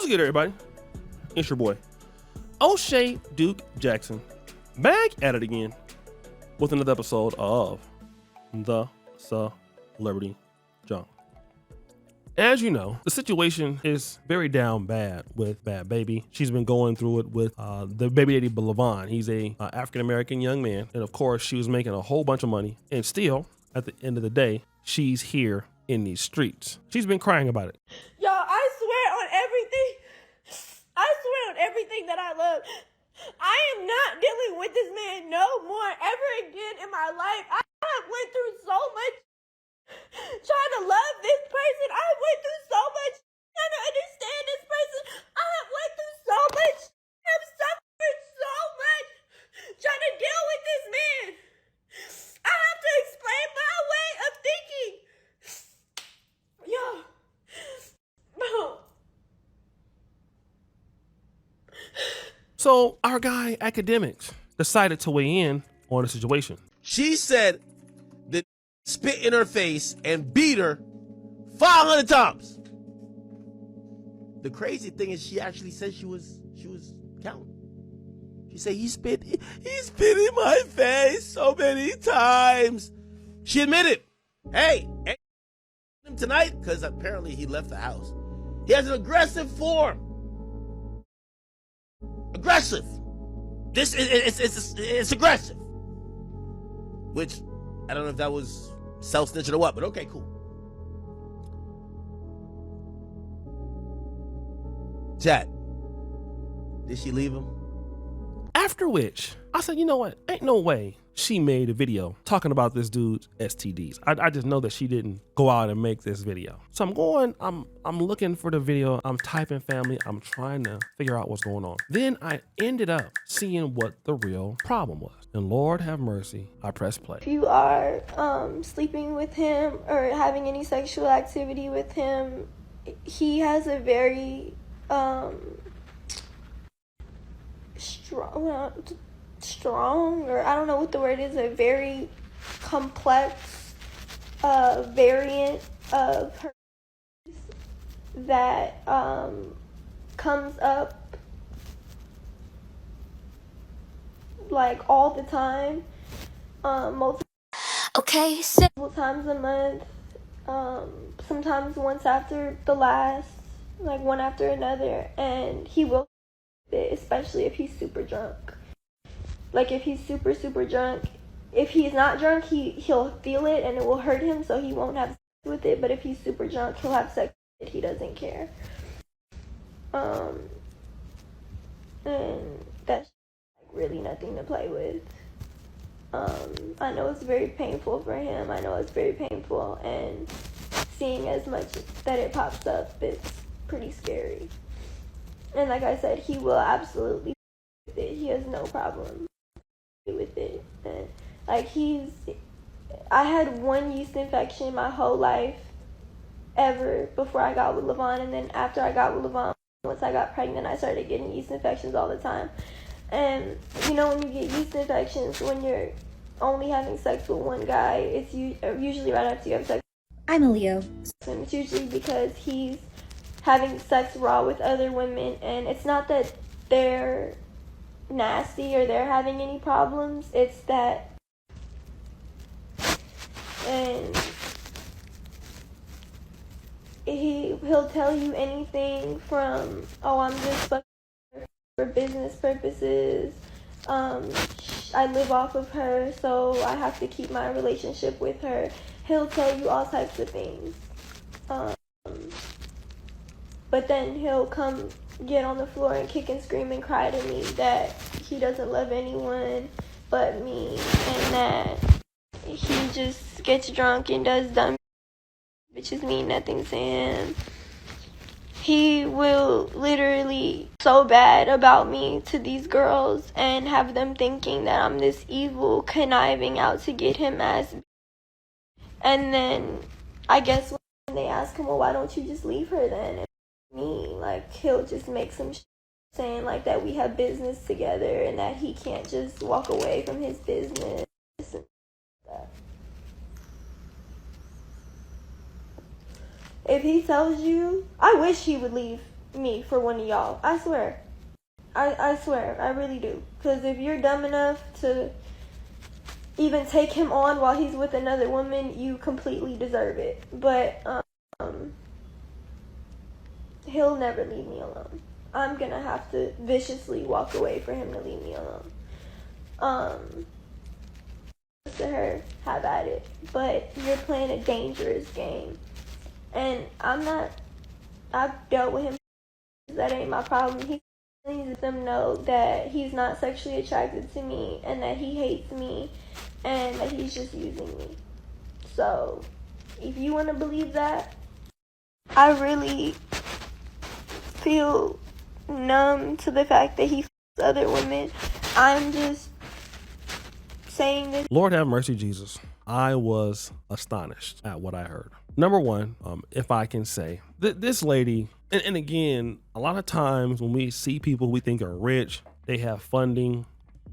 What's good, everybody? It's your boy, Oshay Duke Jackson, back at it again with another episode of The Celebrity Junk. As you know, the situation is very down bad with Bhad Bhabie. She's been going through it with the baby daddy Levaughns. He's a African-American young man. And of course, she was making a whole bunch of money. And still, at the end of the day, she's here in these streets. She's been crying about it. Y'all, I swear on everything that I love, I am not dealing with this man no more ever again in my life. I have went through so much trying to love this person. I went through so much trying to understand this person. I have went through so much. I have suffered so much trying to deal with this man. I have to explain my way of thinking. Yo. No. So our guy Akademiks decided to weigh in on the situation. She said that spit in her face and beat her 500 times. The crazy thing is she actually said she was counting. She said he spit in my face so many times. She admitted, hey, him tonight, because apparently he left the house. He has an aggressive form. Aggressive. This is it's aggressive. Which I don't know if that was self-snitching or what, but okay, cool. Chat. Did she leave him? After which, I said, you know what? Ain't no way she made a video talking about this dude's STDs. I just know that she didn't go out and make this video. So I'm looking for the video. I'm typing family. I'm trying to figure out what's going on. Then I ended up seeing what the real problem was. And Lord have mercy, I pressed play. If you are sleeping with him or having any sexual activity with him, he has a very strong, or I don't know what the word is, a very complex variant of her that comes up like all the time, multiple times a month, sometimes once after the last, like one after another, and he will, especially if he's super drunk. Like if he's super drunk, if he's not drunk, he'll feel it and it will hurt him, so he won't have sex with it. But if he's super drunk, he'll have sex with it. He doesn't care. And that's really nothing to play with. I know it's very painful for him. I know it's very painful, and seeing as much that it pops up, it's pretty scary. And like I said, he will absolutely with it. He has no problem with it. And like I had one yeast infection my whole life ever before I got with Levaughn, and then after I got with Levaughn, once I got pregnant, I started getting yeast infections all the time. And you know, when you get yeast infections when you're only having sex with one guy, it's usually right after you have sex. I'm a Leo. And it's usually because he's having sex raw with other women, and it's not that they're nasty or they're having any problems, it's that, and he'll tell you anything from, oh, I'm just fucking for business purposes, I live off of her, so I have to keep my relationship with her. He'll tell you all types of things. But then he'll come get on the floor and kick and scream and cry to me that he doesn't love anyone but me, and that he just gets drunk and does dumb bitches mean nothing to him. He will literally so bad about me to these girls and have them thinking that I'm this evil conniving out to get him as. And then I guess when they ask him, well, why don't you just leave her then? Me, like, he'll just make some saying like that we have business together and that he can't just walk away from his business and that. If he tells you, I wish he would leave me for one of y'all. I swear. I swear. I really do. Because if you're dumb enough to even take him on while he's with another woman, you completely deserve it. But he'll never leave me alone. I'm gonna have to viciously walk away for him to leave me alone. To her, have at it. But you're playing a dangerous game. And I've dealt with him. That ain't my problem. He needs them know that he's not sexually attracted to me and that he hates me and that he's just using me. So, if you want to believe that, I really feel numb to the fact that he f***s other women. I'm just saying this. Lord have mercy, Jesus. I was astonished at what I heard. Number one, if I can say, this lady, and again, a lot of times when we see people we think are rich, they have funding,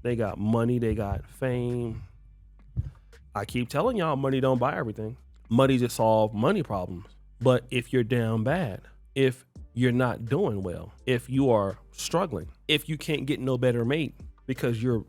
they got money, they got fame. I keep telling y'all, money don't buy everything. Money just solve money problems. But if you're down bad, if you're not doing well, if you are struggling, if you can't get no better mate because you're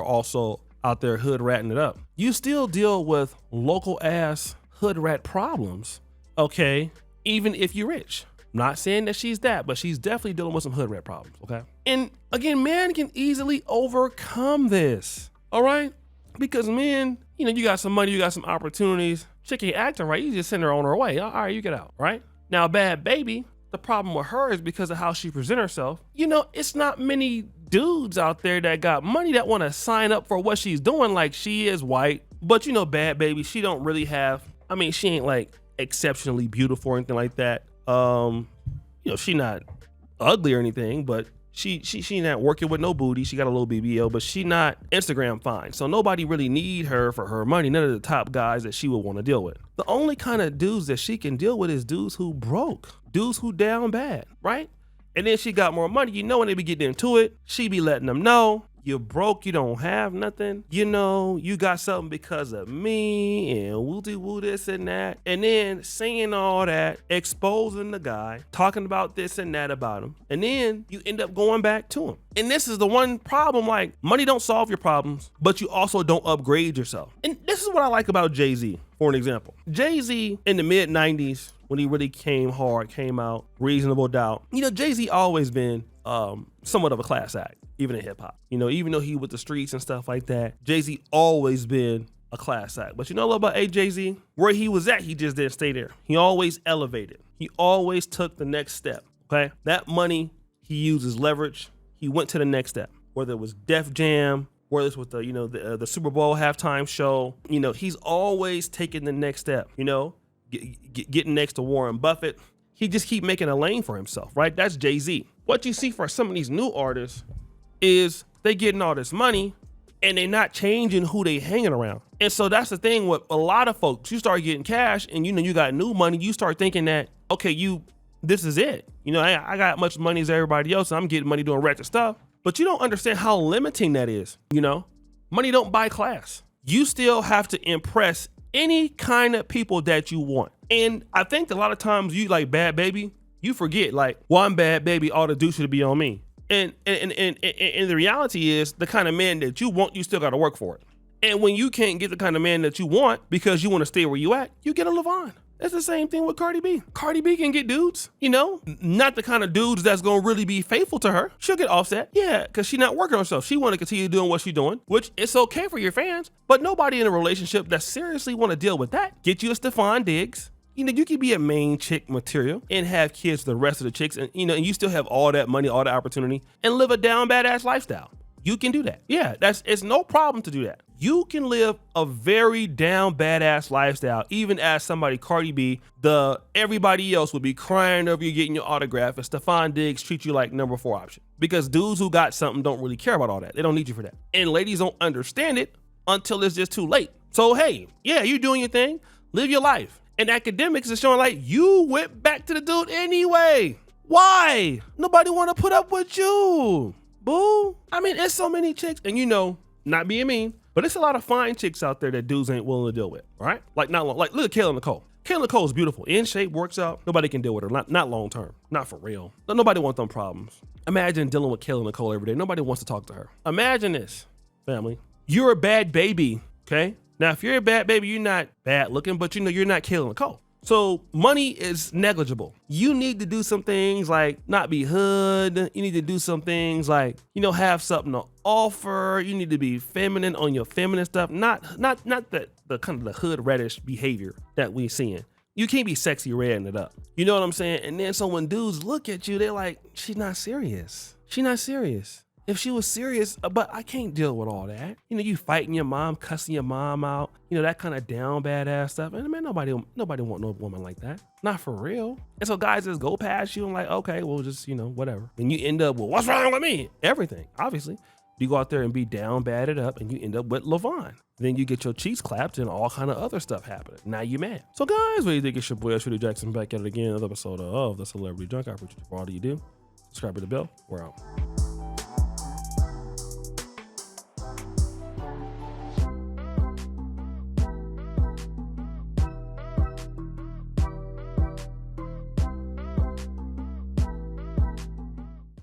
also out there hood ratting it up, you still deal with local ass hood rat problems, okay? Even if you're rich. Not saying that she's that, but she's definitely dealing with some hood rat problems, okay? And again, men can easily overcome this, all right? Because men, you got some money, you got some opportunities, chick ain't acting right, you just send her on her way. All right, you get out, right? Now, Bhad Bhabie, the problem with her is because of how she presents herself. It's not many dudes out there that got money that want to sign up for what she's doing. Like, she is white, but Bhad Bhabie, she don't really have, she ain't like exceptionally beautiful or anything like that. She not ugly or anything, but she not working with no booty. She got a little BBL, but she not Instagram fine. So nobody really need her for her money. None of the top guys that she would want to deal with. The only kind of dudes that she can deal with is dudes who broke, dudes who down bad, right? And then she got more money. When they be getting into it, she be letting them know, you're broke, you don't have nothing. You got something because of me and woo-dee-woo this and that. And then saying all that, exposing the guy, talking about this and that about him. And then you end up going back to him. And this is the one problem, like, money don't solve your problems, but you also don't upgrade yourself. And this is what I like about Jay-Z, for an example. Jay-Z in the mid 90s, when he really came out, Reasonable Doubt. Jay-Z always been somewhat of a class act, even in hip hop. Even though he with the streets and stuff like that, Jay-Z always been a class act. But a little about Jay-Z, where he was at, he just didn't stay there. He always elevated. He always took the next step. Okay, that money he used as leverage. He went to the next step. Whether it was Def Jam, whether it's with the Super Bowl halftime show, he's always taking the next step. Getting next to Warren Buffett. He just keep making a lane for himself, right? That's Jay-Z. What you see for some of these new artists is they getting all this money and they not changing who they hanging around. And so that's the thing with a lot of folks. You start getting cash and you got new money. You start thinking that, okay, this is it. I got much money as everybody else. And I'm getting money doing ratchet stuff. But you don't understand how limiting that is. Money don't buy class. You still have to impress any kind of people that you want. And I think a lot of times you like Bhad Bhabie, you forget like, well, I'm Bhad Bhabie, all the dudes should be on me. And the reality is the kind of man that you want, you still got to work for it. And when you can't get the kind of man that you want because you want to stay where you at, you get a Levaughns. That's the same thing with Cardi B. Cardi B can get dudes, not the kind of dudes that's going to really be faithful to her. She'll get Offset. Yeah, because she's not working on herself. She want to continue doing what she's doing, which it's okay for your fans, but nobody in a relationship that seriously want to deal with that. Get you a Stephon Diggs. You can be a main chick material and have kids with the rest of the chicks and, and you still have all that money, all the opportunity and live a down badass lifestyle. You can do that. Yeah, it's no problem to do that. You can live a very down badass lifestyle, even as somebody, Cardi B, everybody else would be crying over you getting your autograph, and Stephon Diggs treat you like number 4 option. Because dudes who got something don't really care about all that. They don't need you for that. And ladies don't understand it until it's just too late. So hey, yeah, you doing your thing, live your life. And Akademiks is showing like you went back to the dude anyway. Why? Nobody want to put up with you, boo. It's so many chicks, and not being mean, but it's a lot of fine chicks out there that dudes ain't willing to deal with, all right? Like look at Kayla Nicole. Kayla Cole's beautiful. In shape, works out. Nobody can deal with her. Not long term. Not for real. Nobody wants them problems. Imagine dealing with Kayla Nicole every day. Nobody wants to talk to her. Imagine this, family. You're a bad baby, okay? Now, if you're a bad baby, you're not bad looking, but you know you're not Kayla Nicole. So money is negligible. You need to do some things like not be hood. You need to do some things like, you know, have something to offer. You need to be feminine on your feminine stuff. Not the kind of the hood reddish behavior that we seeing. You can't be sexy redding it up. You know what I'm saying? And then so when dudes look at you, they're like, she's not serious. She's not serious. If she was serious, but I can't deal with all that. You know, you fighting your mom, cussing your mom out, you know, that kind of down badass stuff. And man, nobody want no woman like that. Not for real. And so guys just go past you and like, okay, well just, you know, whatever. And you end up with, what's wrong with me? Everything, obviously. You go out there and be down, batted up, and you end up with Levaughns. Then you get your cheeks clapped and all kind of other stuff happening. Now you mad. So guys, what do you think? It's your boy, Oshay Duke Jackson, back at it again. Another episode of The Celebrity Junk. I appreciate you for all that you do. Subscribe to the bell. We're out.